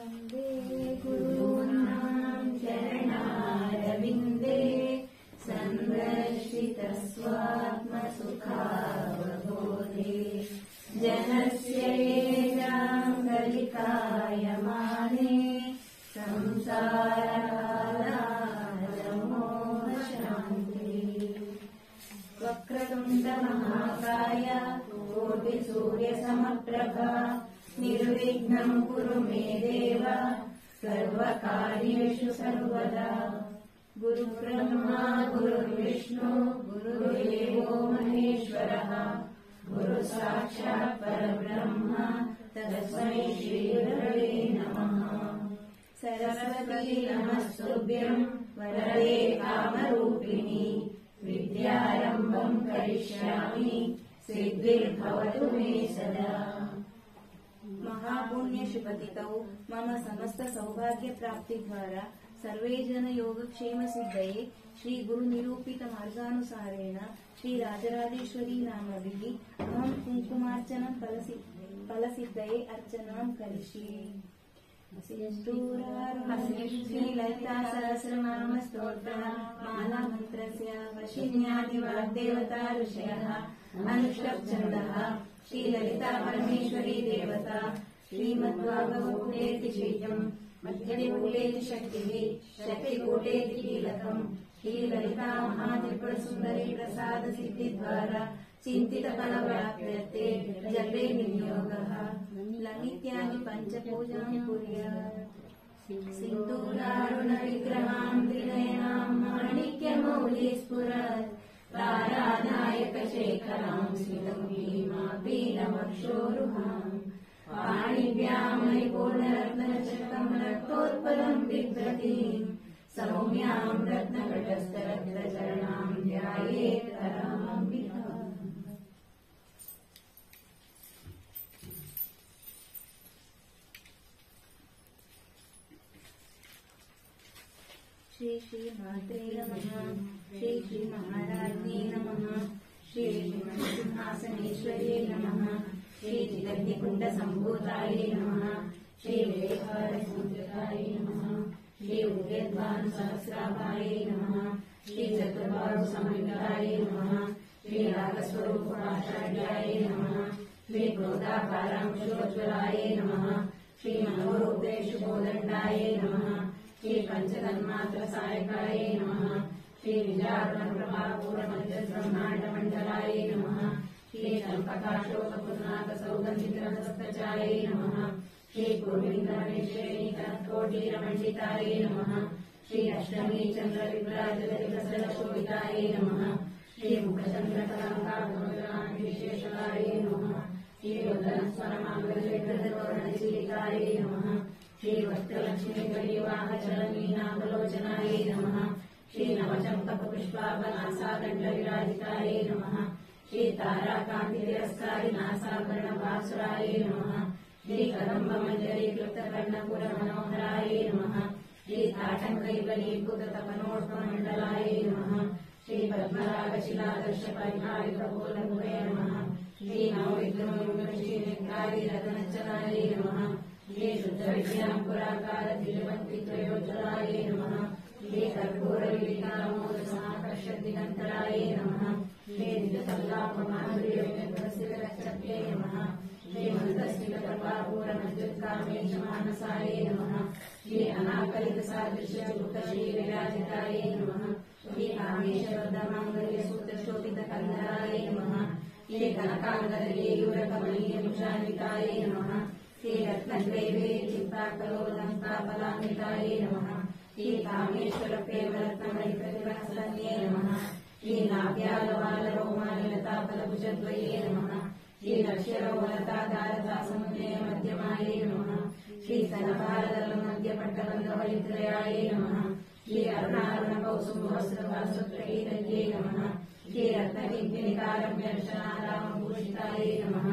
वन्दे गुरूणां चरणारविन्दे सन्दर्शितस्वात्मसुखावबोधे जनस्य येनाङ्गलिकायमाने संसारकालाजमोहशान्ति। वक्रतुण्ड महाकाय कोटिसूर्यसमप्रभा निर्विघ्नं कुरु मे देव सर्वकार्येषु सर्वदा। गुरुब्रह्मा गुरुर्विष्णु गुरुर्देवो महेश्वरः गुरुः साक्षात् परब्रह्म तस्मै श्रीगुरवे नमः। सरस्वती नमस्तुभ्यं वरदे कामरूपिणि विद्यारम्भं करिष्यामि सिद्धिर्भवतु मे सदा। महापुण्य शुभतितौ मम समस्त सौभाग्य प्राप्ति द्वारा सर्वे जन योगक्षेम सिद्धये श्री गुरु निरूपित मार्गानुसारेण श्री राजराजेश्वरी नामभिः अहं कुङ्कुमार्चनं फलसिद्धये अर्चनां करिष्ये। श्री ललिता सहस्रनाम स्तोत्र माला मंत्रस्य वशिन्यादिवाग्देवता ऋषयः अनुष्टुप् छन्दः श्री ललिता परमेश्वरी देवता श्रीमद्भागवतेति श्रीजम् मध्यकूटेति शक्तिः शक्तिकूटेति कीलकम् श्री ललिता महात्रिपुर सुन्दरी प्रसाद सिद्धि द्वारा चिन्तित फलप्राप्त्यर्थे जपे विनियोगः। ललित्यादि पञ्चपूजां कुर्यात्। सिन्दूरारुण विग्रहां त्रिनयनां माणिक्यमौलिस्फुरत् तारानायकशेखरां स्मितं भीमापीनमक्षोरुहाम् पाणिभ्यां मणिपूर्णरत्नचषकं रक्तोत्पलं बिभ्रतीं सौम्यां रत्नकटस्थरत्नचरणां ध्यायेत् करामम्बिकाम्। श्री श्री मात्रे नमः। श्री श्री महाराज्ञे नमः। श्री सिंहासनेश्वर्ये नमः। श्री चिदग्निकुण्ड सम्भूतायै नमः। श्री वेहारसमुद्रतायै नमः। श्री उद्यद्भानु सहस्राभायै नमः। श्री चतुर्बाहु समन्वितायै नमः। श्री रागस्वरूप पाषाढ्यायै नमः। श्री क्रोधाकारांशोज्ज्वलायै नमः। श्री मनोरूपेषु कोदण्डायै नमः। श्री पंचतन्मात्र सहायकायै नमः। श्री विजारण प्रभापूर्णमध्यब्रह्माण्डमण्डलायै नमः। श्री चम्पकाशोकपुनाक सौगन्धितरसत्तचायै नमः। श्री कुर्मिन्दरमेश्वरीकरकोटिरमण्डितायै नमः। श्री अष्टमी चन्द्रविभ्राजलशोभितायै नमः। श्री मुखचन्द्रकलङ्काविशेषकायै नमः। श्री वदनस्वरमाङ्गल्यवर्णचिलिकायै नमः। श्री वस्त्रलक्ष्मी परिवाहचलमीनावलोचनायै नमः। श्री नवचम्पकपुष्पाभनासादण्डविराजितायै नमः। श्री ताराकान्तितिरस्कारिनासाभरणभासुरायै नमः। श्री कदम्बमञ्जरीकृतकर्णपुरमनोहरायै नमः। श्री ताटङ्कैबलीभूततपनोष्ममण्डलायै नमः। श्री पद्मरागशिलादर्शपरिहारिकपोलमुखे नमः। श्री नवविग्रहयुगश्रीनिग्रादिरतनचनायै नमः। श्री शुद्धविद्याम्पुराकारद्विजवन्तित्रयोज्ज्वलायै नमः। श्री कर्पूरविलितामोदसमाकर्षद्दिगन्तरायै नमः। श्री निजसल्लापमाधुर्यविनिर्भरसितरक्षत्यै नमः। श्री मन्दस्मितप्रभापूरमद्युत्कामेशमानसायै नमः। श्री अनाकलितसादृश्यचुक्तश्रीविराजितायै नमः। श्री कामेशवरदमाङ्गल्यसूत्रशोभितकन्धरायै नमः। श्री कनकाङ्गदलीयुरकमलीयमुषान्वितायै नमः। श्री रत्नग्रैवे चित्ताकलोदन्ताफलान्वितायै नमः। श्री कामेश्वर प्रेमरत्नमणिप्रतिभहस्तन्ये नमः। श्री नाभ्यालवालरोमाललताफलभुजद्वये नमः। श्री लक्ष्यरोमलताधारतासमुन्नय मध्यमायै नमः। श्री स्तनभारदलमध्यपट्टबन्धवलित्रयायै नमः। श्री अरुणारुणकौसुमवस्त्रभासुत्रैरज्ञे नमः। श्री रत्नकिङ्किणिकारम्यर्शनारामभूषितायै नमः।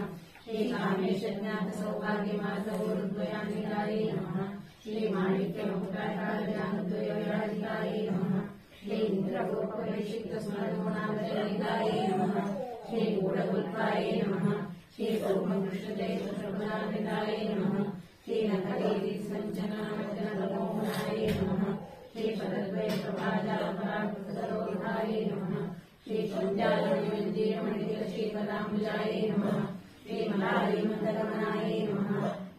श्री कामेशज्ञातसौभाग्यमार्गवोरुद्वयान्वितायै नमः। श्री माणिक्यमुकुटाकारजानुद्वयविराजितायै नमः। श्री इन्द्रगोपरिषिक्तस्मरणोनागजनितायै नमः। श्री गूढपुल्पायै नमः। श्री कौमकृष्णजयसुप्रभुजान्वितायै नमः। श्री नखदेवी संचनामोहनाय नमः श्री पदद्वय प्रभाजापराकृतरोधाय नमः श्री पंचालमंदिरमणिल श्री पदाम्बुजाय नमः श्री मलारी मंदरमनाय नमः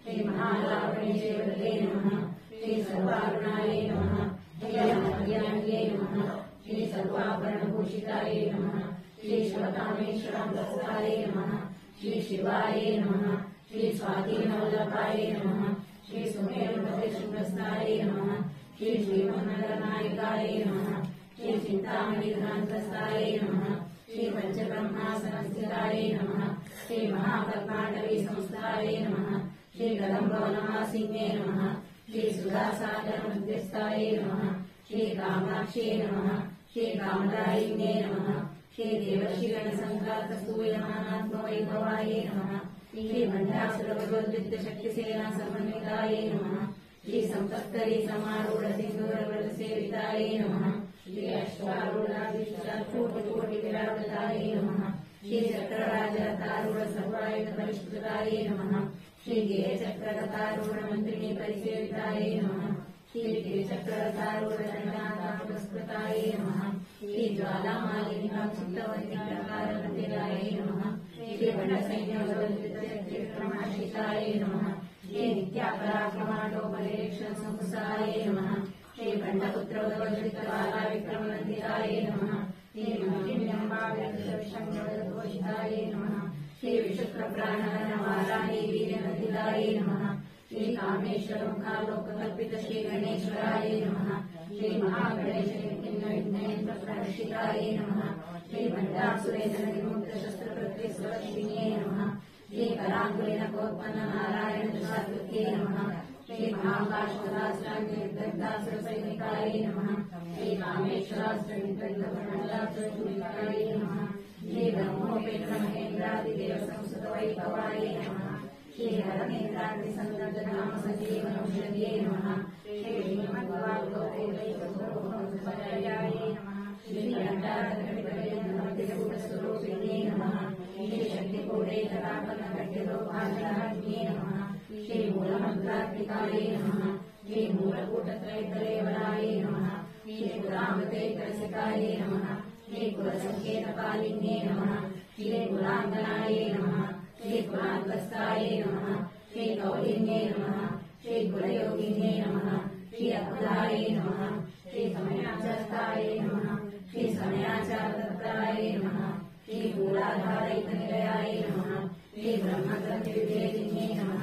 श्री महालावणीश्वरते नमः श्री सर्वारुणाय नमः श्री अनन्याय नमः श्री सर्वाभरणभूषिताय नमः श्री शिवकामेश्वराय नमः श्री शिवाय नमः श्री स्वाधीनवल्लभाय नमः श्री सुमेरुपतिशृंगस्ताय नमः श्री श्रीमन्नगरनायकाय नमः श्री चिंतामणिघ्नान्तस्ताय नमः श्री पंचब्रह्मासनस्थिताय नमः श्री महाकर्नाटवी संस्थाय नमः श्री कदम्बवनवासिने नमः श्री सुधासागरमध्यस्थाय नमः श्री कामाक्षे नमः श्री कामदायिने नमः श्री देवर्षिगणसङ्घातस्तूयमानात्मवैभवाय नमः श्री भण्डासुरभगवद्विद्यशक्तिसेना समन्विताय नमः श्री संपत्करी समारूढ़ सिंधूरव्रत सेविताय नमः श्री अश्वारूढ़ाधिष्ठानकोटि विराजताय नमः श्री चक्रराजरतारूढ़ सर्वायुध परिष्कृताय नमः श्री गिरिचक्ररतारूढ़ मंत्रिणी परिसेविताय नमः श्री गिरिचक्ररतारूढ़ दण्डातापुरस्कृताय नमः श्री ज्वालामालिनीं चित्तवन्तिप्रकारनतिराय नमः श्री भण्डसैन्यवद्विद्यशक्तिविक्रमाशिताय नमः श्री नित्यापराक्रमाटोपरिरक्षण संस्थाय नमः श्री भण्डपुत्रवद्वित्तबाला विक्रमनन्दिताय नमः श्री मंडिन्यम्बाविषङ्गवदघोषिताय नमः श्री विशुक्रप्राणहरणवाराणि वीर्यनन्दिताय नमः श्री कामेश्वरमुखालोककल्पित श्री गणेश्वराय नमः श्री महागणेशविघ्नविघ्नेन्द्रप्रदर्शिताय नमः श्री भण्डासुरेन्द्रविमुक्तशस्त्रप्रत्यस्वरक्षिणे नमः श्री कराङ्कुलिनकोत्पन्ननारायणदशाकृत्ये नमः श्री महाकाशदासराज्ञदासुरसैनिकाय नमः श्री कामेश्वरास्त्रविदग्धवर्णदासुरचूलिकाय नमः श्री ब्रह्मोपेन्द्रमहेन्द्रादिदेव संस्कृतवैभवाय नमः श्री हरमेन्द्राग्निसन्दर्शनाम सजीवनौषध्यै नमः श्री श्रीमद्वाग्गोपैकस्वरूपसुभयाय नमः श्री घण्टाधरविभवेन्द्रमतिरूढस्वरूपिणे नमः श्री शक्तिपूरेतरापन्नगट्टिलोपाधारिणे नमः श्री मूलमन्त्रात्मिकाय नमः श्री मूलकूटत्रयकलेवराय नमः श्री पुरामृतैकरसिकाय नमः श्री कुलसङ्केतपालिन्ये नमः श्री कुलाङ्गनाय नमः श्री कुलाङ्गस्ताय नमः श्री कौलिन्ये नमः श्री कुलयोगिन्ये नमः श्री अद्भुताय नमः श्री समयाचारताय नमः श्री समयाचारदत्ताय नमः श्री मूलाधारैकनिलयाय नमः श्री ब्रह्मग्रन्थिविभेदिन्ये नमः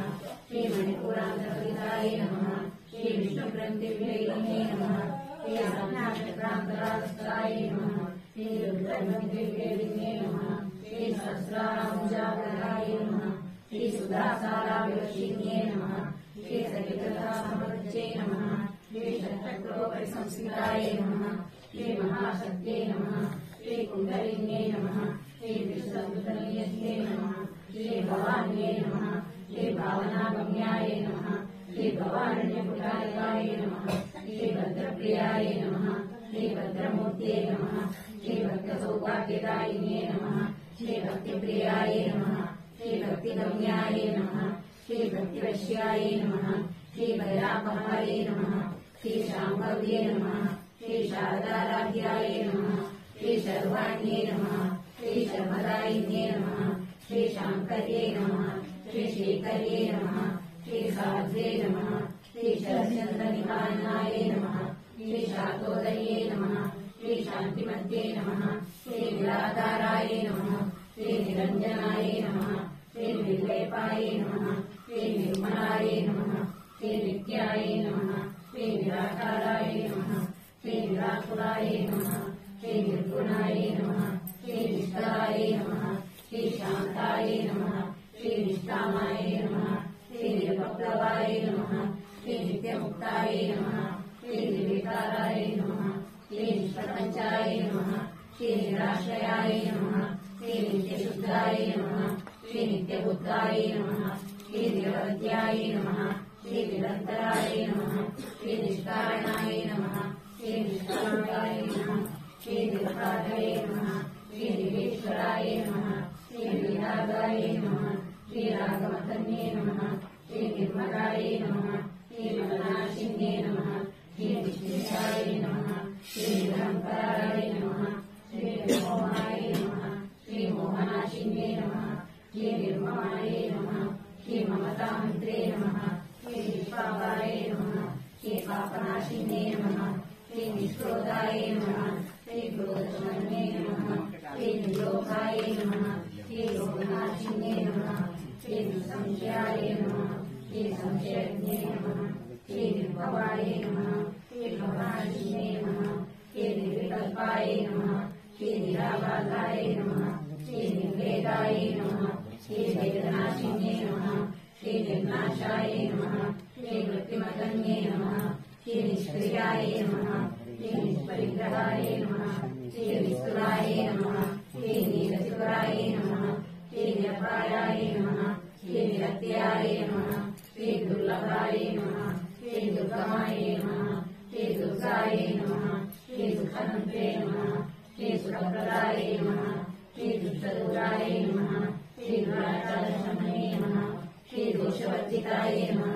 श्री मणिपुरान्तर्हिताय नमः श्री विष्णुग्रन्थिविभेदिन्ये नमः श्री संज्ञाचक्रान्तरास्ताय नमः श्री रुद्रग्रन्थिविभेदिन्ये नमः श्री सहस्रारामुजागराय नमः श्री सुधासाराविवशिन्ये नमः श्री सविकथासमृच्चे नमः श्री षट्चक्रोपरिसंस्कृताय नमः श्री महाशक्त्यै नमः श्री कुण्डलिन्ये नमः श्री विश्वसुतनियत्ये नमः श्री भवान्ये नमः श्री भावनागम्याय नमः श्री भवारण्यपुटारिकाय नमः श्री भद्रप्रियाय नमः श्री भद्रमूर्त्यै नमः श्री भक्तसौभाग्यदायिन्ये नमः श्री भक्तिप्रियाय नमः श्री भक्तिगम्याय नमः श्री भक्तिवश्याय नमः श्री भैरापहाय नमः श्री शाम्भव्ये नमः श्री शारदाराध्याय नमः श्री शर्वाण्ये नमः श्री शर्मदायिन्ये नमः श्री शाङ्कर्ये नमः श्री श्रीकर्ये नमः श्री साध्वे नमः श्री शरच्चन्द्रनिकायनाय नमः श्री शातोदये नमः श्री शान्तिमत्ये नमः श्री निराधाराय नमः श्री निरञ्जनाय नमः श्री निर्लेपाय नमः श्री निर्मलाय नमः श्री नित्याय नमः श्री निराकाराय नमः श्री निराकुलाय नमः श्री निर्गुणाय नमः श्री निष्कलाय नमः श्री शान्ताय नमः श्री निष्कामाय नमः श्री निर्वप्लवाय नमः श्री नित्यमुक्ताय नमः श्री निर्विकाराय नमः श्री निष्प्रपञ्चाय नमः श्री निराश्रयाय नमः श्री नित्यशुद्धाय नमः श्री नित्यबुद्धाय नमः श्री निरवध्याय नमः श्री निरन्तराय नमः श्री निष्कारणाय नमः श्री निष्कामाय नमः श्री निरपादये नमः श्री निरीश्वराय नमः श्री नीलागाय नमः श्री रागमतन्ये नमः श्री निर्मलाय पापनाशिन्ये नमः श्री निर्ममाये नमः श्री ममतामन्त्रे नमः श्री निष्पापाय नमः श्री पापनाशिन्ये नमः श्री निष्क्रोधाय नमः श्री क्रोधशमने नमः श्री निर्लोभाय नमः श्री लोभनाशिन्ये नमः श्री निसंशयाय नमः श्री संशयज्ञे नमः श्री निर्भवाय नमः श्री भवनाशिन्ये नमः श्री निर्विकल्पाय नमः श्री निराबाधाय नमः श्री निर्वेदाय नमः श्री वेदनाशिन्ये नमः श्री निर्नाशाय नमः श्री मृत्युमदन्ये नमः श्री निष्क्रियाय नमः श्री निष्परिग्रहाय नमः श्री विस्तुराय नमः श्री नीलचुराय नमः श्री निरपायाय नमः श्री निरत्याय नमः श्री दुर्लभाय नमः श्री दुर्गमाय नमः श्री दुर्गाय नमः श्री सुखनन्ते नमः श्री सुखप्रदाय नमः श्री दुष्टदूराय नमः श्री दुराचारशमने नमः श्री दोषवर्जिताय नमः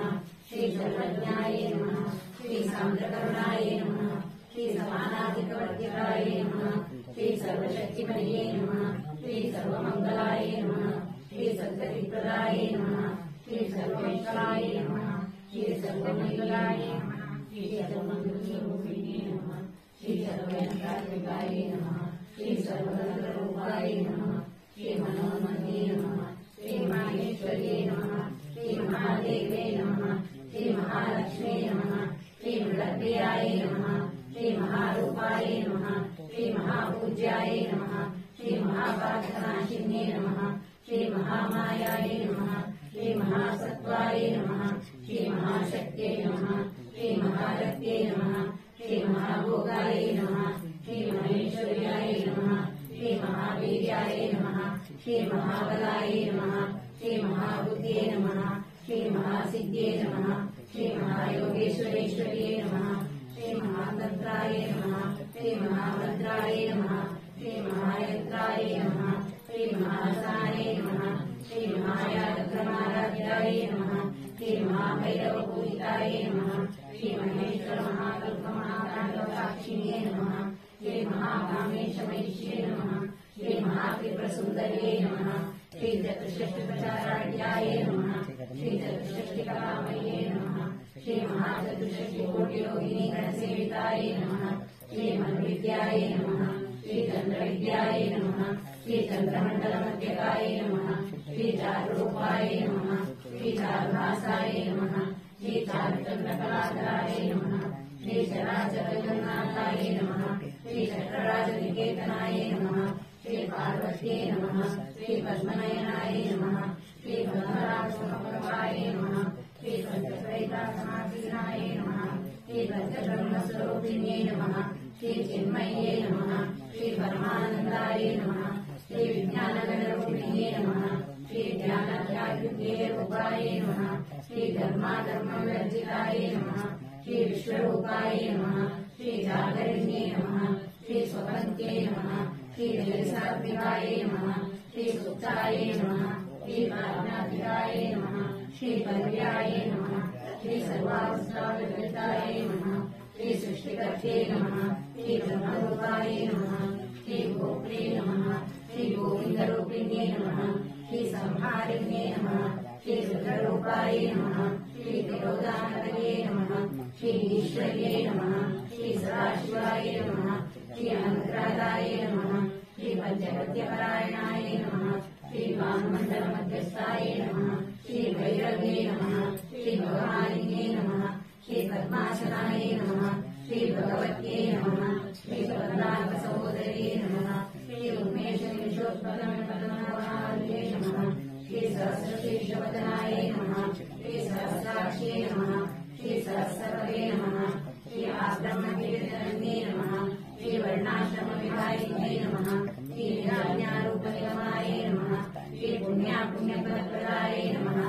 श्री सर्वज्ञाय नमः श्री सान्द्रकरुणाय नमः श्री समानाधिकवर्जिताय नमः श्री सर्वशक्तिमये नमः श्री सर्वमङ्गलाय नमः श्री सद्गतिप्रदाय नमः श्री सर्वमङ्गलाय नमः श्री सर्वमङ्गलाय नमः श्री सर्वमङ्गलरूपिणे नमः श्री सर्वयन्त्रात्मिकाय नमः श्री सर्वतन्त्ररूपाय नमः श्री मनोन्मते नमः श्री माहेश्वर्ये नमः श्री महादेवे नमः श्री महालक्ष्मी नमः श्री मृगप्रियाय नमः श्री महारूपाय नमः श्री महापूज्याय नमः श्री महापाठनाशिन्ये नमः श्री महामायाय नमः श्री महासत्त्वाय नमः श्री महाशक्त्यै नमः श्री महारत्यै नमः श्री महाभोगाय नमः श्री महेश्वर्याय नमः श्री महावीर्याय नमः श्री महाबलाय नमः श्री महाबुद्ध्यै नमः श्री महासिद्ध्यै नमः श्री महायोगेश्वरेश्वर्ये नमः श्री महातन्त्राय नमः श्री महाभद्राय नमः श्री महायन्त्राय नमः श्री महासाय नमः श्री महायात्रमाराध्याय नमः श्री महाभैरवपूजिताय नमः श्री महेश्वर महाकल्पमहाकाण्डसाक्षिणे नमः श्री महाकामेशमैष्ये नमः श्री महात्रिपुरसुन्दर्ये नमः श्री चतुष्षष्टिप्रचाराढ्याय नमः श्री चतुष्षष्टिकलामये नमः श्री महाचतुष्षष्टिकोटियोगिनी गणसेविताय नमः श्री मन्विद्याय नमः श्री चन्द्रविद्याय नमः श्री चन्द्रमण्डलमध्यकाय नमः श्री चारुरूपाय नमः श्री चारुभासाय नमः श्री चारुचन्द्रकलाधराय नमः श्री चराचरजगन्नाथाय नमः श्री चक्रराजनिकेतनाय नमः श्री पार्वत्यै नमः श्री पद्मनयनाय नमः श्री पद्मराजसमप्रभाय नमः श्री पञ्चत्रैतासमासीनाय नमः श्री पञ्चब्रह्मस्वरूपिण्यै नमः श्री चिन्मये नमः श्री परमानन्दाय नमः श्री विज्ञानगणरूपिण्ये नमः श्री ज्ञानाध्यात्मिके रूपाय नमः श्री धर्माधर्मवर्जिताय नमः श्री विश्वरूपाय नमः श्री जागरिण्ये नमः श्री स्वपन्त्यै नमः श्री जलसात्मिकाय नमः श्री सुप्ताय नमः श्री पारणाधिकाय नमः श्री पर्याय नमः श्री सर्वावस्थाविवर्जिताय नमः श्री सृष्टिकर्त्यै नमः श्री ब्रह्मरूपाय नमः श्री गोप्त्रे नमः श्री गोविन्दरूपिण्ये नमः श्री संहारिण्ये नमः श्री रुद्ररूपाय नमः श्री तिरोदानतये नमः श्री ईश्वर्ये नमः श्री सदाशिवाय नमः श्री अनुग्रहदाय नमः श्री पञ्चपद्यपरायणाय नमः श्री वाममण्डलमध्यस्थाय नमः श्री भैरवे नमः श्री भगवानिन्ये नमः श्री पद्मासनाय नमः श्री भगवत्यै नमः श्री पद्मनाभसहोदर्ये नमः श्री उन्मेषनिमिषोत्पलमपदनाभार्ये नमः श्री सहस्रशीर्षवदनाय नमः श्री सहस्राक्ष्ये नमः श्री सहस्रपदे नमः श्री आब्रह्मकीर्तनन्ये नमः श्री वर्णाश्रमविधायिन्ये नमः श्री निराज्ञारूपनिगमाय नमः श्री पुण्यफलप्रदाय नमः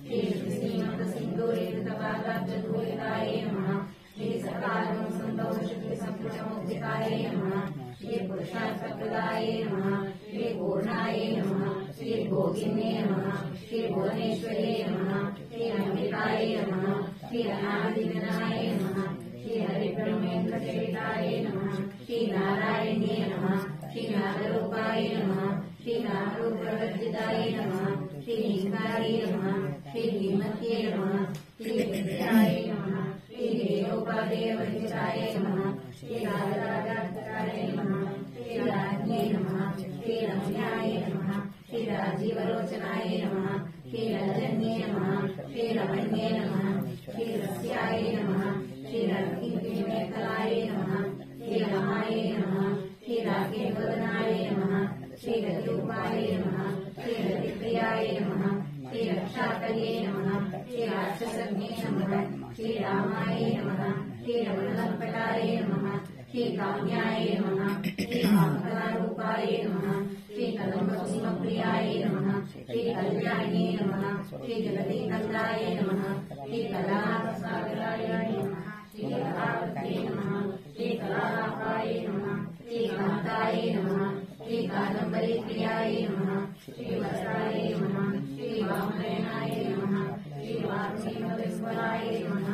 श्री श्रीमन्तसिन्धूरीकृतपादाब्जधूलिताय नमः श्री सकालसन्तोषसंस्कृतमुक्तिकाय नमः श्री पुरुषार्थप्रदाय नमः श्री पूर्णाय नमः श्री भोगिन्ये नमः श्री भुवनेश्वर्ये नमः श्री अम्बिकाय नमः श्री अनादिनाय नमः श्री हरिब्रह्मेन्द्रसेविताय नमः श्री नारायण्ये नमः श्री नागरूपाय नमः श्री कामरूपवर्जिताय नमः श्री नीकाय नमः श्री भीमत्ये नमः श्री विद्याय नमः श्री देवोपादेयवर्जिताय नमः श्री राजराजाय नमः श्री राज्ञे नमः श्री रम्याय नमः श्री राजीवलोचनाय नमः श्री रजन्ये नमः श्री रमण्ये नमः श्री रस्याय नमः श्री रत्नमेखलाय नमः श्री रमाय नमः श्री राकेशवदनाय नमः श्री रतिरूपाय नमः श्री रतिप्रियाय नमः श्री रक्षाकर्ये नमः श्री राक्षसज्ञे नमः श्री रामाय नमः श्री रमणलंपटाय नमः श्री काम्याय नमः श्री कामकलारूपाय नमः श्री कदम्बकुसुमप्रियाय नमः श्री कल्याण्ये नमः श्री जगदीकन्दाय नमः श्री कलासागराय नमः श्री कलावत्ये नमः श्री कलापाय नमः श्री कान्ताय नमः श्री कादम्बरीप्रियाय नमः श्री वस्त्राय नमः श्री वामनयनाय नमः श्री वारुणीमविस्वराय नमः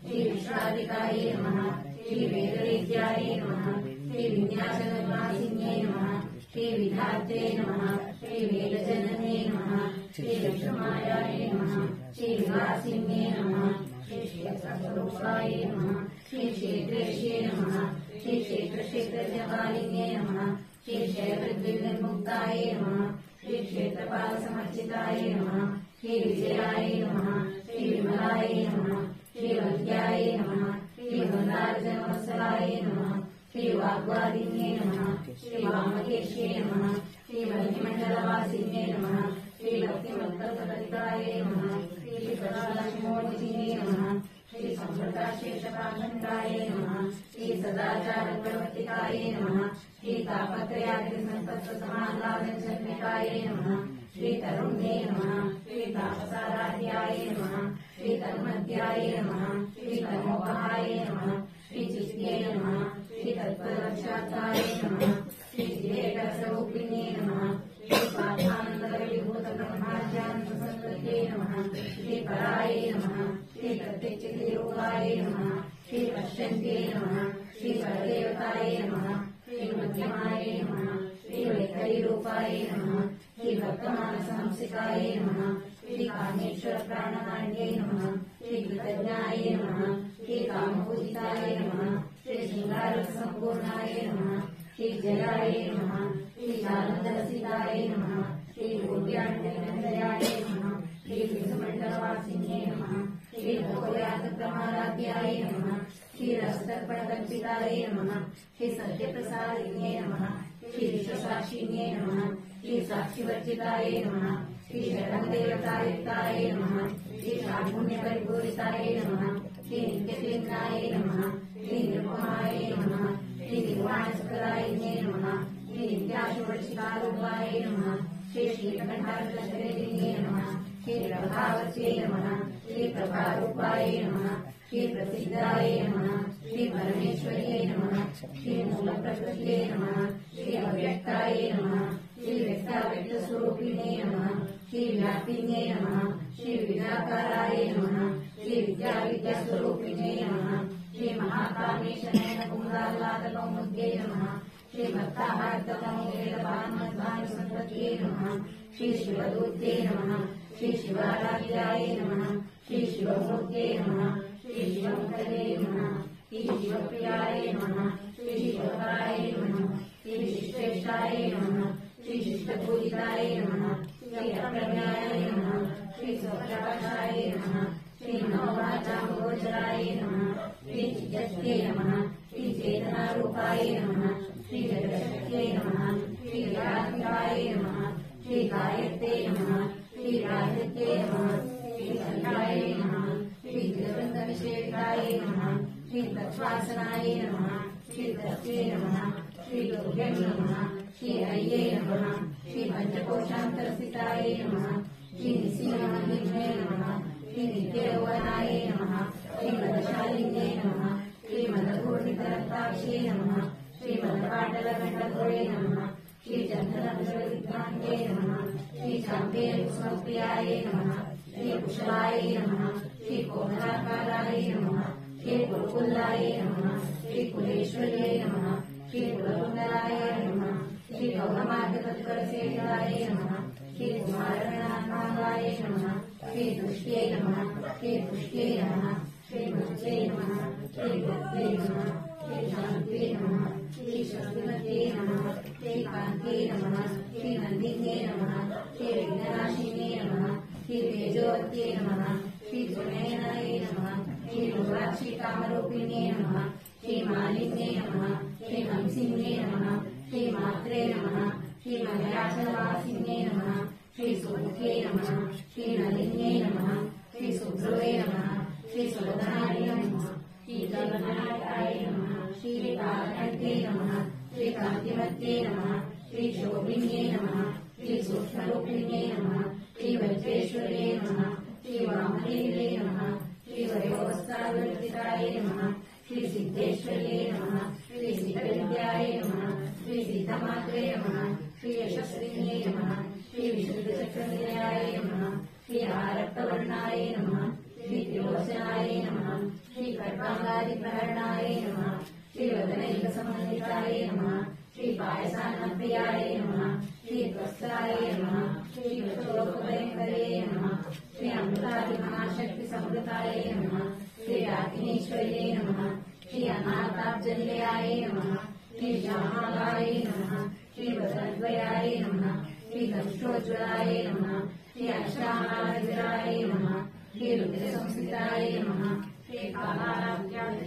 श्री विश्वादिकाय नमः श्री वेदवेद्याय नमः श्री विन्यासनिर्वासिन्ये नमः श्री विधात्रे नमः श्री वेदजनने नमः श्री लक्ष्मायाय नमः श्री विवासिन्ये नमः श्री क्षेत्रस्वरूपाय नमः श्री क्षेत्रेश्ये नमः श्री क्षेत्रक्षेत्रजवालिन्ये नमः श्री क्षेत्रद्विर्मुक्ताय नमः श्री क्षेत्रपालसमर्चिताय नमः श्री विजयाय नमः श्री विमलाय नमः श्री वद्याय नमः श्री वन्दार्जनवत्सलाय नमः श्री वाग्वादिन्ये नमः श्री वामकेश्ये नमः श्री वन्यमण्डलवासिन्ये नमः श्री भक्तिमत्तसलिताय नमः श्री सदालक्ष्मोर्जिने नमः श्री संस्कृताशेषपाठकाय नमः श्री सदाचारप्रवर्तिकाय नमः श्री तापत्रयाग्निसम्पत्समाह्लादजन्मिकाय नमः श्री तरुण्ये नमः श्री तापसाराध्याय नमः श्री तन्मध्याय नमः श्री तन्मोहाय नमः श्री चित्ये नमः श्री तत्परक्षाताय नमः श्री चिदेकस्वरूपिणे नमः श्री पाठानन्दविभूतब्रह्माज्ञानसंस्कृते नमः श्री पराय नमः श्री प्रत्यक्षतिरूपाय नमः श्री पश्यन्ते नमः श्री परदेवताय नमः श्री मध्यमाय नमः श्री वैखरीरूपाय नमः श्री भक्तमानसहंसिकाय नमः श्री कामेश्वर प्राणनाट्ये नमः श्री कृतज्ञाय नमः श्री कामपूजिताय नमः श्री शृंगारसम्पूर्णाय नमः श्री जयाय नमः श्री आनन्दरसिताय नमः श्री भूव्याण्डयाय नमः श्री विष्णुमण्डलवासिन्ये नमः श्री भोगयातप्रमाराध्याय नमः श्री रसतर्पणकल्पिताय नमः श्री सत्यप्रसादिन्ये नमः श्री विश्वसाक्षिण्ये नमः श्री साक्षिवर्जिताय नमः श्री शरणदेवतायुक्ताय नमः श्री षाड्गुण्यपरिपूरिताय नमः श्री नित्यक्लिन्नाय नमः श्री निर्महाय नमः श्री निर्वाणसुखदायिने नमः श्री नित्याशुवर्षिकारूपाय नमः श्री श्रीकण्ठार्थशरीरिणे नमः श्री प्रभावत्ये नमः श्री प्रभारूपाय नमः श्री प्रसिद्धाय नमः श्री परमेश्वर्ये नमः श्री मूलप्रकृत्ये नमः श्री अव्यक्ताय नमः श्री व्यक्ताव्यक्तस्वरूपिणे नमः श्री व्यापिन्ये नमः श्री विद्याकाराय नमः श्री विद्याविद्यास्वरूपिणे नमः श्री महाकामेशनयनकुमुदाह्लादकौमुद्ये नमः श्री भक्ताहार्दकौमुदेवान्मध्वानुसंपत्ये नमः श्री शिवदूते नमः श्री शिवाराध्याय नमः श्री शिवमूर्ते नमः श्री शिवमुखये नमः श्री शिवप्रियाय नमः श्री शिवकाय नमः श्री विशिष्टेष्टाय नमः श्री शिष्टपूजिताय नमः श्री अप्रज्ञाय नमः श्री स्वप्रकाशाय नमः श्री नववाचामगोचराय नमः श्री चित्तये नमः श्री चेतनारूपाय नमः श्री जगशक्त्यै नमः श्री विराट्याय नमः श्री गायत्रे नमः श्री राजत्ये नमः श्री कल्याय नमः श्री जगवृन्दविषेकाय नमः श्री तत्वासनाय नमः श्री तत्वे नमः श्री दुर्गे नमः श्री अय्ये नमः श्री पंचकोशान्तरस्थिताय नमः श्री निसिंहमहिम्ने नमः श्री नित्ययौवनाय नमः श्री मदशालिन्ये नमः श्री मदघूर्णितरक्ताक्षे नमः श्री मदपाटलगण्डकोये नमः श्री चन्द्रनक्षविद्वान्ये नमः श्री चाम्पेयकुसुमप्रियाय नमः श्री कुशलाय नमः श्री कोमलाकाराय नमः श्री कुलकुल्लाय नमः श्री कुलेश्वर्ये नमः श्री कुलकुण्डलाय नमः श्री गौरमार्ग तत्पर सेवाय नमः श्री कुमारगणात्माय नमः श्री तुष्ट्यै नमः श्री पुष्ट्यै नमः श्री मुच्यै नमः श्री गुप्त्यै नमः श्री शान्त्यै नमः श्री शक्तिमत्यै नमः श्री कान्त्यै नमः श्री नन्दिन्यै नमः श्री विघ्ननाशिन्यै नमः श्री तेजोवत्यै नमः श्री सुनयनाय नमः श्री रुद्राक्षी कामरूपिण्यै नमः श्री मालिन्यै नमः श्री हंसिन्यै नमः श्री मात्रे नमः श्री मलयाचलवासिन्यै नमः श्री सुमुख्यै नमः श्री नलिन्यै नमः श्री सुध्रुवे नमः श्री सुलोधनाय नमः श्री गगनाय नमः श्री कालकण्ठे नमः श्री कान्तिमत्यै नमः श्री शोभिन्यै नमः श्री सूक्ष्मरूपिण्यै नमः श्री वज्रेश्वर्यै नमः श्री वामदेव्यै नमः श्री वयोवस्त्रावृत्तिकाय नमः श्री सिद्धेश्वर्यै नमः श्री सिद्धविद्याय नमः श्री सिद्धमात्रे नमः श्री यशस्विन्यै नमः श्री विशुद्धचक्रनिलयाय नमः श्री आरक्तवर्णाय नमः श्री त्रिलोचनाय नमः श्री कर्पाङ्गादिप्रहरणाय नमः श्री वदनैकसमन्विताय नमः श्री पायसान्नप्रियाय नमः श्री त्वस्त्राय नमः श्री वशोपभयङ्करे नमः श्री अमृतादिमहाशक्तिसमृताय नमः श्री रातिनीश्वर्यै नमः श्री अनाथाब्जनिलयाय नमः श्री श्यामालाय नमः श्री वदनद्वयाय नमः श्री दंष्टोज्ज्वलाय नमः श्री अक्षराय नमः श्री रुद्रसंस्थिताय नमः श्री कालाराध्याय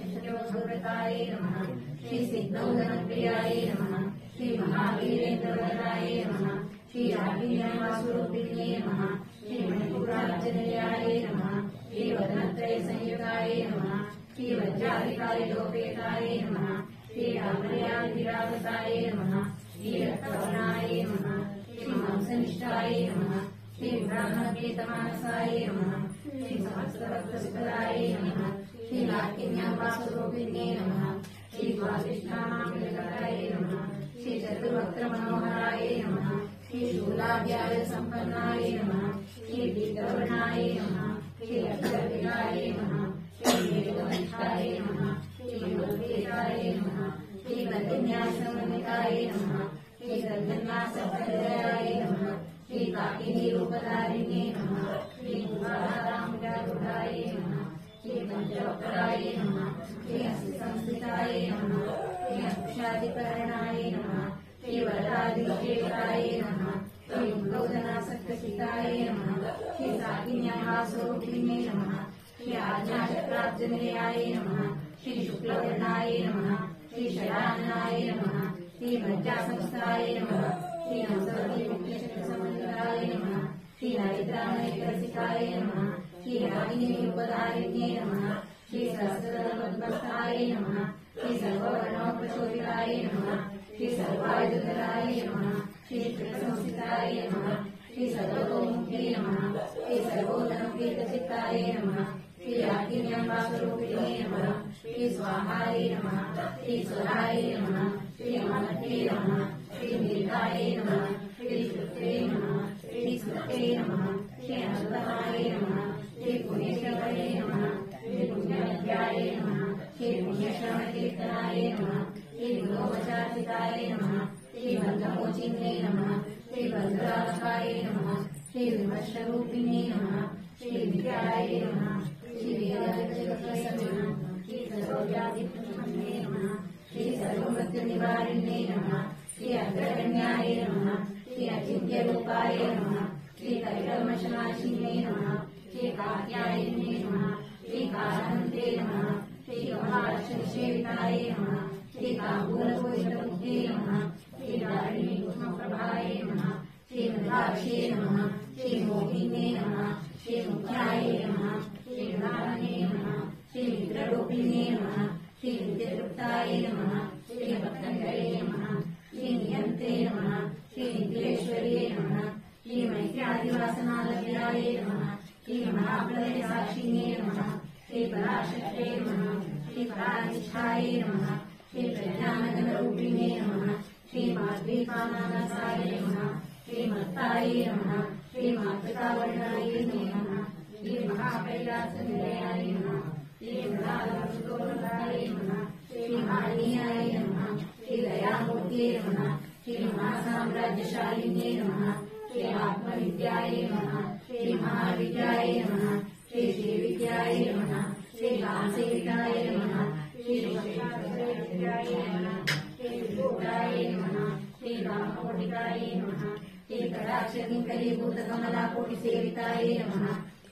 नमः श्री सिद्धौधनप्रियाय नमः श्री महावीरेन्द्रवराय नमः श्री रागिण्यवासुरूपिण्ये नमः श्री मणिपुरार्जनयाय नमः श्री वदनत्रयसंयुगाय नमः श्री वज्राधिकारिलोपेताय नमः श्री रामर्यादिरागताय नमः श्री रक्तवर्णाय नमः श्री हंसनिष्ठाय नमः श्री ब्राह्मणगीतमानसाय नमः श्री सहस्रवक्त्रसुतराय नमः श्री लाकिन्यावासुरूपिण्ये नमः श्री स्वादिष्ठानामिलकाय नमः श्री चतुर्वक्त्रमनोहराय नमः श्री शूलाद्यायसम्पन्नाय नमः श्री दीर्घवर्णाय नमः श्री अक्षरविलाय नमः श्री वेदवनिष्ठाय नमः श्री योगेशाय नमः श्री गन्धन्यासमन्विताय नमः श्री गन्धन्यासफलदाय नमः श्री काकिनीरूपधारिणे नमः श्री कुमारारामजारूढाय नमः श्री पंचवक्त्राय नमः श्री हस्तिसंस्थिताय नमः श्री अंकुशादिकरणाय नमः श्री वरदादिविशेषाय नमः श्री उद्बोधनासक्तसिताय नमः श्री साकिन्यावासोरूपिणे नमः श्री आज्ञाचक्राब्जनिलयाय नमः श्री शुक्लवर्णाय नमः श्री शयानाय नमः श्री मज्जासंस्थाय नमः श्री हंसवतीमुख्यशक्तिसमन्विताय नमः श्री हरिद्रामणिकरसिकाय नमः श्री रागिनीरूपधारिण्ये नमः श्री सहस्रदलपद्मस्थाय नमः श्री सर्ववर्णोपशोभिताय नमः श्री सर्वायुधराय नमः श्री त्रिसंस्थिताय नमः श्री सर्वतोमुखे नमः श्री सर्वोधनपीतचित्ताय नमः श्री रागिन्यावासुरूपिणे नमः श्री स्वाहाय नमः श्री स्वराय नमः श्री अमरते नमः श्री दीर्घाय नमः श्री श्रुते नमः श्री स्मृते नमः श्री अनन्तमाय नमः श्री पुण्यश्रवणे नमः श्री पुण्यविद्याय नमः श्री पुण्यश्रवणकीर्तनाय नमः श्री गुणोपचार्जिताय नमः श्री बन्धमोचिन्ये नमः श्री बन्धुरालकाय नमः श्री विमर्शरूपिणे नमः श्री विद्याय नमः श्री वेदान्तकृतये नमः श्री सर्वव्याधिप्रशमने नमः श्री सर्वमृत्युनिवारिणे नमः श्री अग्रगण्याय नमः श्री अचिन्त्यरूपाय नमः श्री कलिकल्मषनाशिने नमः श्री कात्यायने नमः श्री कालानन्दे नमः श्री कमलाक्षनिषेविताय नमः श्री काबूलभूषितमुक्ते नमः श्री दारिणीकुष्मप्रभाय नमः श्री मृगाक्षे नमः श्री मोहिने नमः श्री मुख्याय नमः श्री नारायणे नमः श्री विग्रहरूपिणे नमः श्री विद्युक्ताय नमः श्री भक्तङ्करे नमः श्री नियन्ते नमः श्री नित्యేశ్వర్ये नमः श्री मैत्र्यादिवासनालभ्याय नमः श्री महाप्रलयसाक्षिणे नमः श्री पराशक्ते नमः श्री परानिष्ठाय नमः श्री प्रज्ञानगणरूपिणे नमः श्री माध्वीकामानसाय नमः श्री मत्ताय नमः श्री मातृकावर्णाय नमः श्री महाकैलासनिलयाय नमः श्री मृगालवसुतोरगाय नमः श्री मालिन्याय नमः श्री दयामूर्ते नमः श्री सर्वशालिन्ये नमः श्री आत्मविद्याये नमः श्री महाविद्याये नमः श्री श्रीविद्याये नमः श्री रामसेविताये नमः श्री विद्याये नमः श्री विद्याये नमः श्री रामकोटिकाये नमः श्री कटाक्षकिङ्करीभूतकमलाकोटिसेविताये नमः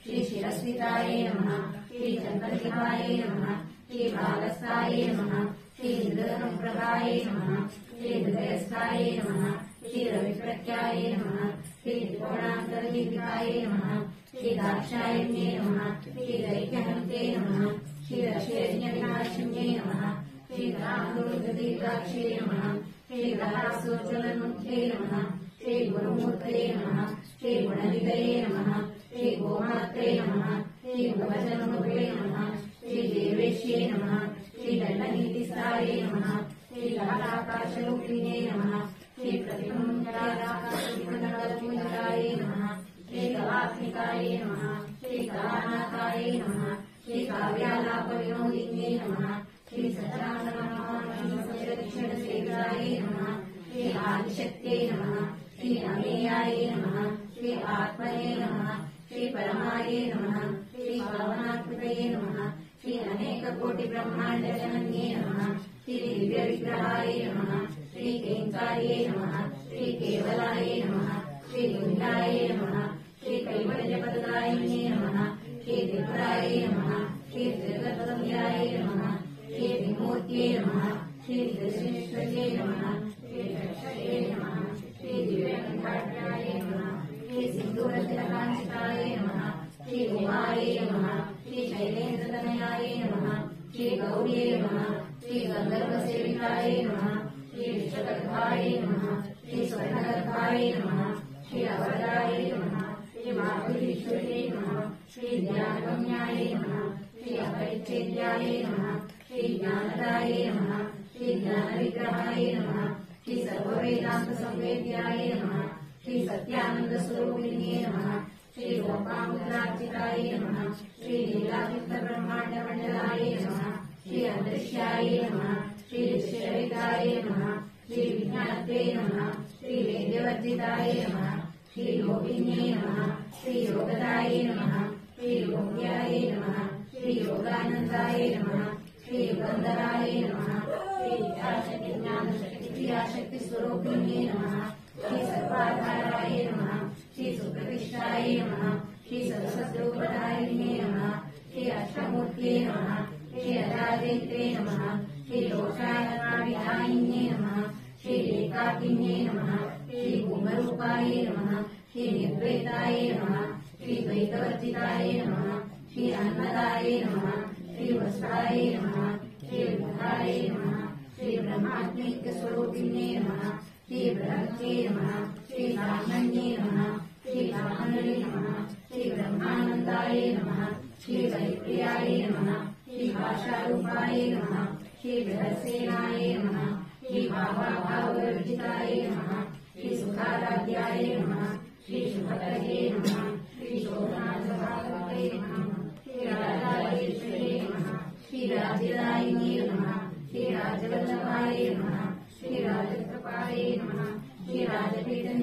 श्री शिरस्विताये नमः श्री चन्द्रदीपाये नमः श्री भागस्थाये नमः श्री हृदयप्रभाये नमः श्री हृदयस्थाये नमः श्री रविप्रत्याये नमः श्री त्रिकोणान्तरदीपिकाये नमः श्री दाक्षायण्ये नमः श्री दैत्यहन्ते नमः श्री रक्षयज्ञविनाशिन्ये नमः श्री रामदूर्गदीर्घाक्षे नमः श्री रासोज्ज्वलन्मुखे नमः श्री गुरुमूर्तये नमः श्री गुणनिधये नमः श्री गोमात्रे नमः श्री भवजन्मुखे नमः श्री देवेश्ये नमः श्री दण्डनीतिसारे नमः श्री लालाकाशरूपिणे नमः श्री प्रतिबिम्बाकाशपूजिताये नमः श्री कलात्मिकाये नमः श्री कलानाथाये नमः श्री काव्यालापविनोदिन्ये नमः श्री सच्चिदानन्दसेविताये नमः श्री आदिशक्त्यै नमः श्री अमेयाये नमः श्री आत्मने नमः श्री परमाये नमः श्री पावनाकृतये नमः श्री अनेककोटिब्रह्माण्डजनन्ये नमः श्री दिव्यविग्रहाय नमः श्री केङ्कार्ये नमः श्री केवलाय नमः श्री गुण्डाय नमः श्री कैवल्यपददायिने नमः श्री त्रिपुराय नमः श्री त्रिगतपदम्याय नमः श्री त्रिमूर्त्यै नमः श्री त्रिशेश्वर्यै नमः श्री दक्षये नमः श्री दिव्यकण्ठाढ्याय नमः श्री सिन्दूरतिलकाञ्चिताय नमः श्री उमाय नमः श्री शैलेन्द्रतनयाय नमः श्री गौर्ये नमः श्री गन्धर्वसेविताय नमः श्री विश्वगर्भाय नमः श्री स्वर्णगर्भाय नमः श्री अवराय नमः श्री माधुरीश्वर्यै नमः श्री ज्ञानगम्याय नमः श्री अपरिच्छेद्याय नमः श्री ज्ञानदाय नमः श्री ज्ञानविग्रहाय नमः श्री सर्ववेदान्तसंवेद्याय नमः श्री सत्यानन्दस्वरूपिणे नमः श्री लोपामुद्रार्चिताय नमः श्री लीलाचित्तब्रह्माण्डमण्डलाय नमः श्री अदृश्याय नमः श्री दृश्यविदाय नमः श्री विज्ञानत्वे नमः श्री वेद्यवर्जिताय नमः श्री योगिन्ये नमः श्री योगदाय नमः श्री योग्याय नमः श्री योगानन्दाय नमः श्री युगन्धराय नमः श्री इच्छाशक्तिज्ञानशक्तिक्रियाशक्तिस्वरूपिण्ये नमः श्री सर्वाधाराय नमः श्री सुप्रतिष्ठाय नमः श्री सरस्वतीरूपधारिणे नमः श्री अष्टमूर्त्यै नमः श्री अजादेत्रे नमः श्री लोकायनाविधायिन्ये नमः श्री एकाकिन्ये नमः श्री भूमरूपाय नमः श्री निर्द्वैताय नमः श्री द्वैतवर्जिताय नमः श्री अन्नदाय नमः श्री वस्त्राय नमः श्री विद्धाय नमः श्री ब्रह्मात्मैक्यस्वरूपिणे नमः श्री ब्रह्मणे नमः श्री ब्राह्मण्ये नमः श्री ब्राह्मणे नमः श्री ब्रह्मानन्दाय नमः श्री वैप्रियाय नमः श्री भाषारूपाय नमः श्री बृहत्सेनाय नमः श्री भावाभावविजिताय नमः श्री सुखाराध्याय नमः श्री शुभकरे नमः श्री शोभनाथभागवते नमः श्री राजाधीश्वरे नमः श्री राजदायिने नमः श्री राजवल्लभाय नमः श्री राजकृपाय नमः श्री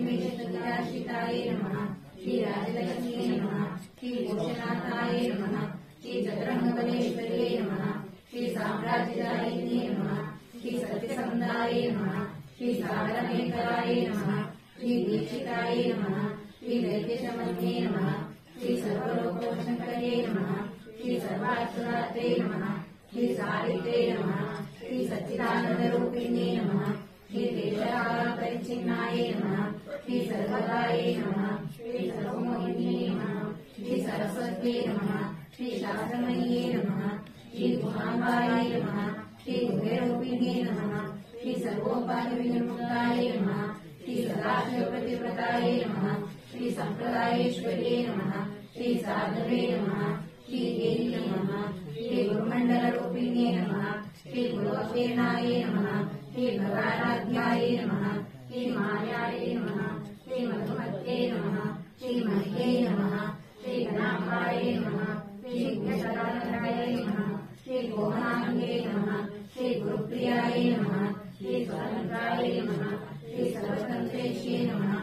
राजपीठनिवेशिताय नमः श्री राजलक्ष्म्यै नमः श्री भूषणाथाय नमः श्री चतुरङ्गबलेश्वर्यै नमः श्री साम्राज्यदायिने नमः श्री सत्यसन्धाय नमः श्री सागरमेखलाय नमः श्री दीक्षिताय नमः श्री दैत्यशमन्ये नमः श्री सर्वलोकोपशङ्करे नमः श्री सर्वार्थदात्रे नमः श्री सावित्रे नमः श्री सच्चिदानन्दरूपिणे नमः श्री देशकालपरिच्छिन्नाय नमः श्री सर्वदाय नमः श्री सर्वमोहिन्ये नमः श्री सरस्वत्यै नमः श्री शास्त्रमय्ये नमः श्री गुहाम्बाय नमः श्री दिव्यरूपिणे नमः श्री सर्वोपाधिविनिर्मुक्ताय नमः श्री सदाशिवप्रतिव्रताय नमः श्री सम्प्रदायेश्वर्ये नमः श्री साधवे नमः श्री देवी नमः श्री गुरुमण्डलरूपिणे नमः श्री गुरुवशेनाय नमः श्री भगाराध्याय नमः श्री मायाय नमः श्री मधुमत्ये नमः श्री मह्ये नमः श्री गणाम्बाय नमः श्री विघ्नशराय नमः श्री गोमनाङ्गे नमः श्री गुरुप्रियाय नमः श्री स्वतन्त्राय नमः श्री सर्वतन्त्रेश्ये नमः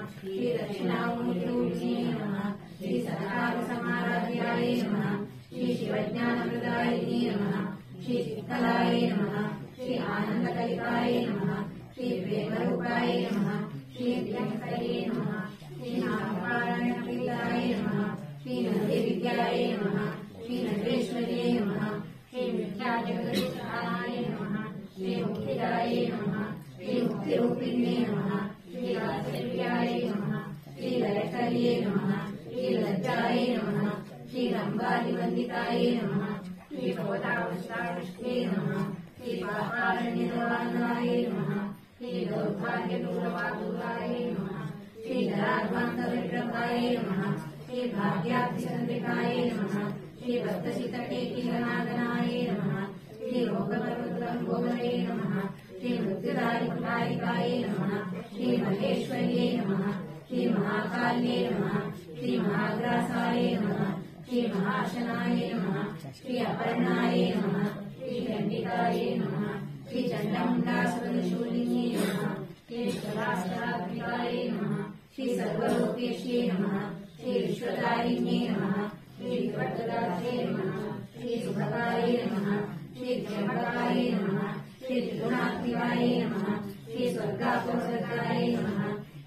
ज्ञानप्रदायिने नमः श्री चित्कलाय नमः श्री आनन्दकलिकाय नमः श्री प्रेमरूपाय नमः श्री प्रियंकरे नमः श्री नामपारायणप्रीताय नमः श्री नन्दिविद्याय नमः श्री नन्देश्वर्ये नमः श्री विद्याजगदीशाय नमः श्री मुक्तिदाय नमः श्री मुक्तिरूपिणे नमः श्री वात्सल्याय नमः श्री लयकर्ये नमः श्री लज्जाय नमः श्री रम्भादिवन्दिताय नमः श्री भवतावस्ताविष्टे नमः श्री पापारण्यनिर्वाणाय नमः श्री दौर्भाग्यदूरवादूराय नमः श्री जराध्वान्तविग्रहाय नमः श्री भाग्याब्धिचन्द्रिकाय नमः श्री भक्तचित्तकेकिलनादनाय नमः श्री रोगपर्वतलम्बोदरे नमः श्री मृत्युदारिकुलायिकाय नमः श्री महेश्वर्ये नमः श्री महाकाल्ये नमः श्री महाग्रासाय नमः श्री महाशनाय नमः श्री अपर्णाय नमः श्री चण्डिकाय नमः श्री चण्डमुण्डासुरशूलिन्ये नमः श्री विश्वदास्त्रात्मिकाय नमः श्री सर्वलोकेश्ये नमः श्री विश्वदारिण्ये नमः श्री विपत्तदात्रे नमः श्री सुभगाय नमः श्री त्र्यम्बकाय नमः श्री त्रिगुणात्मिकाय नमः श्री स्वर्गापवर्गाय नमः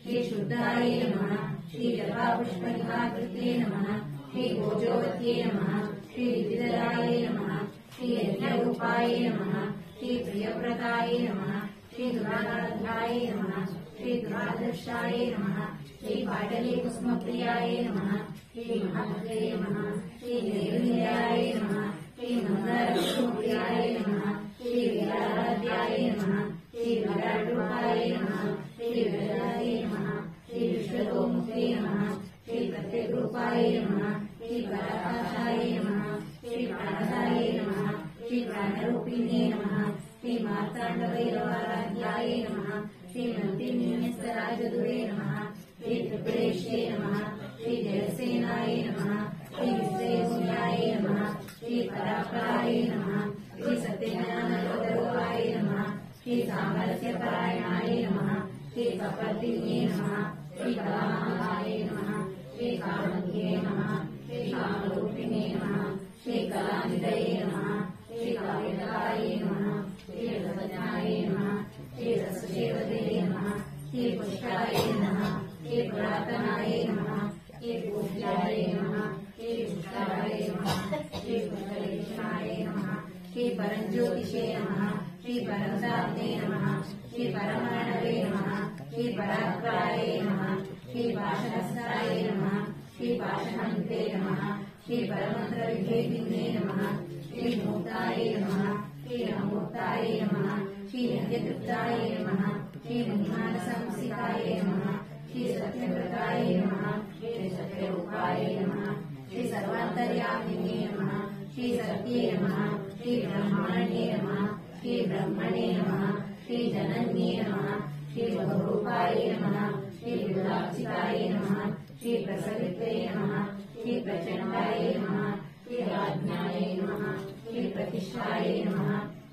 श्री शुद्धाय नमः श्री जपापुष्पनिकाकृते नमः श्री भोजोवत्ये नमः श्री विदितराय नमः श्री यज्ञरूपाय नमः श्री प्रियव्रताय नमः श्री दुराराध्याय नमः श्री दुरादर्शाय नमः श्री पाटलीकुसुमप्रियाय नमः श्री महत्वे नमः श्री देवनिलयाय नमः श्री मंगलकुसुमप्रियाय नमः श्री वीराराध्याय नमः श्री विराटरूपाय नमः श्री विरजाय नमः श्री विश्वतोमुखे नमः श्री प्रत्यग्रूपाय नमः श्री पराकाशाय नमः श्री प्राणदाय नमः श्री प्राणरूपिणे नमः श्री मार्ताण्डवैरवाराध्याय नमः श्री नन्दिनीस्तराजदुरे नमः श्री त्रिपुरेश्ये नमः श्री जयसेनाय नमः श्री विश्वेशूयाय नमः श्री परापराय नमः श्री सत्यज्ञानरूपाय नमः श्री सामरस्यपरायणाय नमः श्री कपर्दिन्ये नमः श्री कलामहाय नमः श्री कामज्ञे नमः श्री कामरूपिणे नमः श्री कलानिधये नमः श्री काव्यकाय नमः श्री रसज्ञाय नमः श्री रसदेवते नमः श्री पुष्टाय नमः श्री पुरातनाय नमः श्री पूज्याय नमः श्री पुष्टाय नमः श्री पुष्कलेशाय नमः श्री परञ्ज्योतिषे नमः श्री परमदात्मे नमः श्री परमाणवे नमः श्री परात्पराय नमः श्री पाशहस्ताय नमः श्री पाशहन्ते नमः श्री परमन्त्रविभेदिने नमः श्री मूर्ताय नमः श्री अमूर्ताय नमः श्री नित्यतृप्ताय नमः श्री महिमानसंसिताय नमः श्री सत्यव्रताय नमः श्री सत्यरूपाय नमः श्री सर्वान्तर्यामिने नमः श्री सत्ये नमः श्री ब्रह्माण्ये नमः श्री ब्रह्मणे नमः श्री जनन्ये नमः श्री बहुरूपाय नमः श्री विलासिताय नमः श्री प्रसवित्रे नमः श्री प्रचण्डाय नमः श्री आज्ञाय नमः श्री प्रतिष्ठाय नमः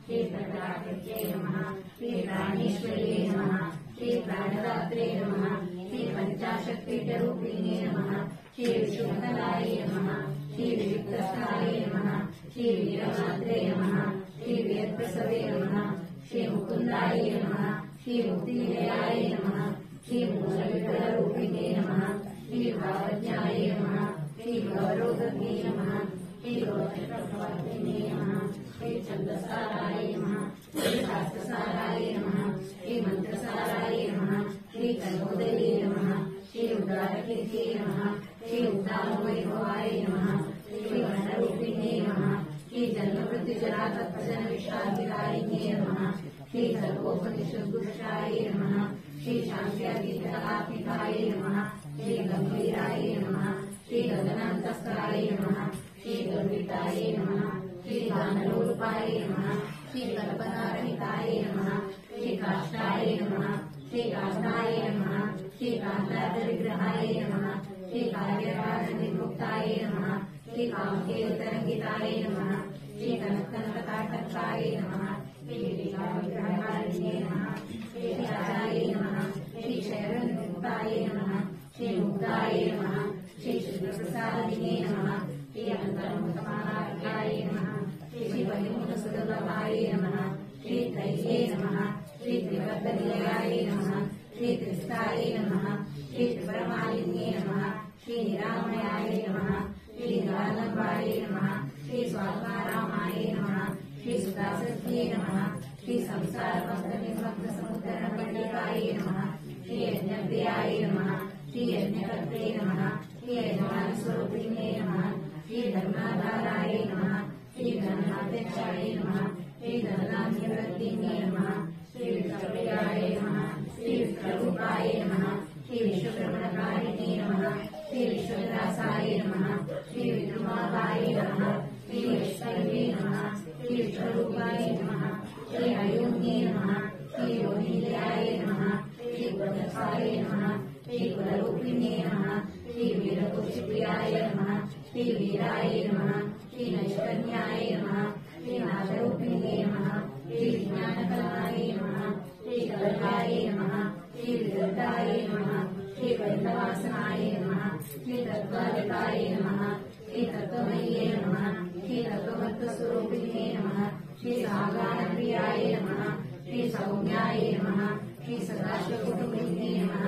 श्री प्रकटाकृत्ये नमः श्री प्राणेश्वर्ये नमः श्री प्राणदात्रे नमः श्री पञ्चाशत्पीठरूपिणे नमः श्री विशुद्धलाय नमः श्री विविक्तस्थाय नमः श्री वीरमात्रे नमः श्री वीरप्रसवे नमः श्री मुकुन्दाय नमः श्री मुक्तिनिलयाय नमः श्री मूलविकलरूपिणे नमः श्री भावज्ञाय नमः श्री गौरवज्ञे नमः श्री गौरवज्ञे नमः श्री छन्दसाराय नमः श्री शास्त्रसाराय नमः श्री मन्त्रसाराय नमः श्री कल्पोदये नमः श्री उदारकीर्त्यै नमः श्री उद्दामवैभवाय नमः श्री वर्णरूपिणे नमः श्री जन्ममृत्युजरातत्पजनविश्रान्तिकारिणे नमः श्री सर्वोपनिषद्गुरुषाय नमः श्री शान्त्यातीतात्मिकाय नमः श्री गम्भीराय नमः श्री गगनान्तस्थाय नमः श्री गर्विताय नमः श्री गानलोलुपाय नमः श्री कल्पनारहिताय नमः श्री काष्ठाय नमः श्री काष्ठाय नमः श्री कान्तार्धविग्रहाय नमः श्री कार्यराजनिर्मुक्ताय नमः श्री कामकेतरङ्गिताय नमः श्री कनकनकताटकाय नमः श्री विग्रहाय नमः श्री राजाय नमः श्री शैरनिर्मुक्ताय नमः श्री मुक्ताय नमः श्री शुद्धप्रसादिने नमः श्री अनन्तरमुत्तमानाय नमः त्रिलोकाय नमः श्री त्रय्ये नमः श्री त्रिवर्धनिलयाय नमः श्री त्रिस्थाय नमः श्री त्रिपरमालिन्ये नमः श्री निरामयाय नमः श्री निरालम्बाय नमः श्री स्वात्मारामाय नमः श्री सुदासत्ये नमः श्री संसारपत्रनिर्मग्नसमुद्रपण्डिताय नमः श्री यज्ञप्रियाय नमः श्री यज्ञकर्त्रे नमः श्री यजमानस्वरूपिणे नमः श्री धर्माधाराय नमः श्री धर्माध्यक्षाय नमः श्री धर्मान्यवृत्तिने नमः श्री विष्णुप्रियाय नमः श्री विष्णुरूपाय नमः श्री विश्वभ्रमणकारिणे नमः श्री विश्वदासाय नमः श्री विद्रुमावाय नमः श्री वैष्णवे नमः श्री विश्वरूपाय नमः श्री अयोन्ये नमः श्री योनिलयाय नमः श्री कुलसाय नमः श्री कुलरूपिणे नमः श्री वीरपुरुषप्रियाय नमः श्री वीराय नमः श्री नैष्कर्ण्याय नमः श्री नागरूपिणे नमः श्री विज्ञानकलाय नमः श्री कल्पाय नमः श्री विदग्धाय नमः श्री वैद्यवासनाय नमः श्री तत्त्वाधिकाय नमः श्री तत्त्वमय्ये नमः श्री तत्त्वमत्तस्वरूपिणे नमः श्री सागारप्रियाय नमः श्री सौम्याय नमः श्री सदाशिवकुटुम्बिने नमः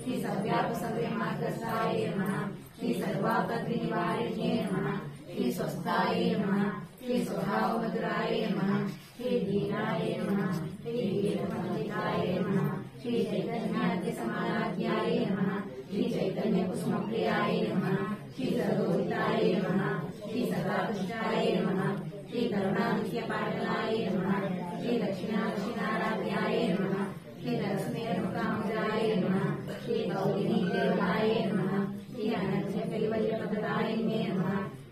श्री सव्यापसव्यमार्गस्थाय नमः श्री सर्वापत्रिनिवारिणे नमः श्री स्वस्थाय नमः श्री स्वभावमधुराय नमः श्री दीनाय नमः श्री वीरपण्डिताय नमः श्री चैतन्याद्यसमाराध्याय नमः श्री चैतन्यकुसुमप्रियाय नमः श्री सर्वोहिताय नमः श्री सदापुष्टाय नमः श्री करुणानित्यपाटलाय नमः श्री दक्षिणादक्षिणाराध्याय नमः श्री नरसिंहमुखामुद्राय नमः श्री गौरिनीदेवाय नमः श्री अनन्यकैवल्यपदायिने नमः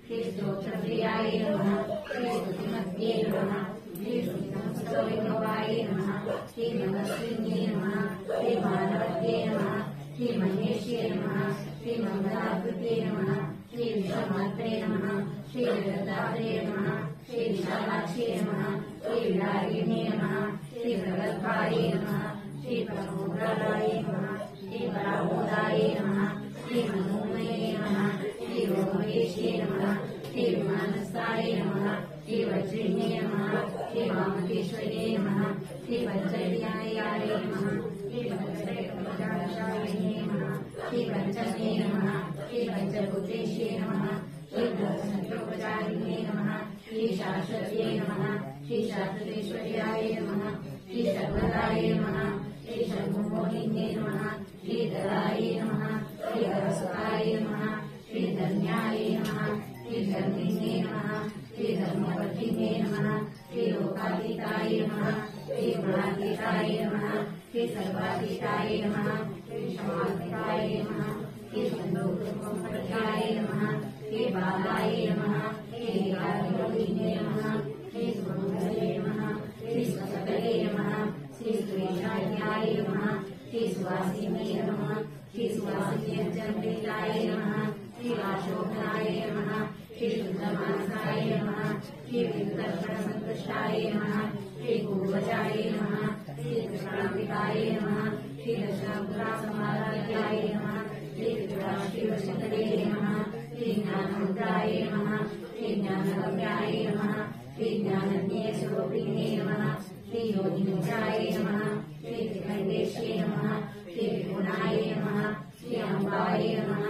श्री स्तोत्रप्रियाय नमः श्री स्तुतिमत्ये नमः श्री स्तुतिमस्तवैभवाय नमः श्री नमस्विन्ये नमः श्री मानवत्ये नमः श्री महेश्ये नमः श्री मंगलाकृते नमः श्री विश्वमात्रे नमः श्री जगदात्रे नमः श्री विशालाक्षे नमः श्री विरागिणे नमः श्री प्रगल्भाय नमः श्री प्रमोदाय नमः श्री परामोदाय नमः श्री मनोमये नमः श्री रोमहेश्ये नमः श्री विमानस्थाय नमः श्री वज्रिणे नमः श्री वामकेश्वरे नमः श्री पञ्चविनायाय नमः श्री पञ्चविनाशायिने नमः श्री पञ्चमे नमः श्री पञ्चभूतेश्ये नमः श्री पञ्चोपचारिणे नमः श्री शाश्वत्ये नमः श्री शाश्वतेश्वर्याय नमः श्री सर्वदाय नमः श्री सर्वमोहिने नमः श्री ददाय नमः श्री धरसुताय नमः श्री धन्याय नमः श्री धर्मिणे नमः श्री धर्मवर्धिने नमः श्री लोकातीताय नमः श्री गुणातीताय नमः श्री सर्वातीताय नमः श्री क्षमातीताय नमः श्री संदोषाय नमः श्री बालाय नमः श्री एकाधिपतिने नमः श्री सुमंगले नमः श्री स्वसकले नमः श्री सुवेशान्याय नमः श्री सुवासिने नमः श्री सुवासिन्यजनप्रियाय नमः श्री आशोभनाय नमः श्री शुद्धमानसाय नमः श्री विदर्शनसन्तुष्टाय नमः श्री पूर्वजाय नमः श्री कृष्णाम्बिकाय नमः श्री दशापुरासमाराध्याय नमः श्री त्रिपुराश्रीवशतरे नमः श्री ज्ञानमुद्राय नमः श्री ज्ञानगम्याय नमः श्री ज्ञानज्ञे स्वरूपिणे नमः श्री योगिमुद्राय नमः श्री त्रिकण्डेश्ये नमः श्री त्रिगुणाय नमः श्री अम्बाय नमः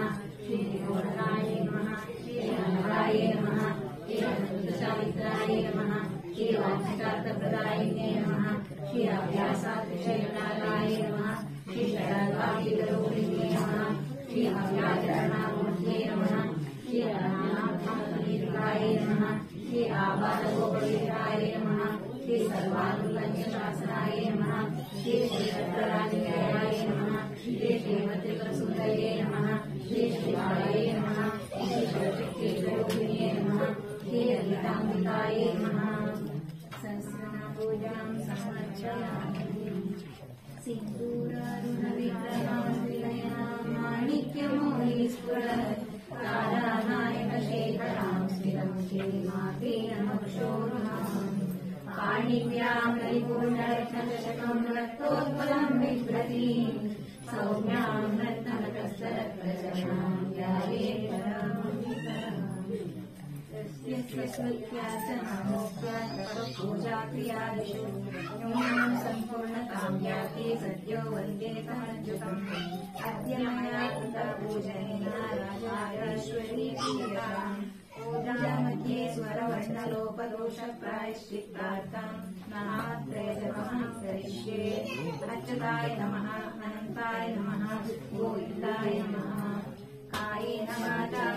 श्री त्रिगुणाय नमः श्री अनघाय नमः श्री अनन्तसावित्राय नमः श्री वाञ्छितार्थप्रदायिने नमः श्री अभ्यासातिशयनाय नमः श्री षडागाभिगरोहिणे नमः श्री अव्याचरणामूर्ते नमः श्री अनाथाय नमः श्री आबालगोपवीराय नमः श्री सर्वानुपञ्चशासनाय नमः श्री श्रीचक्रराजयाय नमः श्री श्रीमत्रिपुरसुन्दर्ये नमः श्री शिवाय नमः श्री शिवशक्तिस्वरूपिणे नमः श्री ललिताम्बिकाय नमः सहस्रनामपूजां समर्पयामि सिन्दूरारुणविग्रहां विलयां माणिक्यमौलिस्फुरत् तारानायकशेखरां स्थिरं श्रीमातेनमक्षोरुहाम् पाणिभ्यां परिपूर्णरत्नचषकं रक्तोत्पलं बिभ्रतीं सौम्यां रत्नकस्तरप्रचनां ध्यायेत् परमामृतम् विश्वस्मित्यास्य नामोक्त्या पूजा क्रियादिषु न्यूनं सम्पूर्णतां याति सद्यो वन्देतमच्युतम् अद्य मया कृता पूजनेन राजायश्वरी प्रीयताम् पूजामध्ये स्वरवर्णलोपदोषप्रायश्चित्तार्थं नामत्रयजपं करिष्ये अच्युताय नमः अनन्ताय नमः गोविन्दाय नमः कायेन वाचा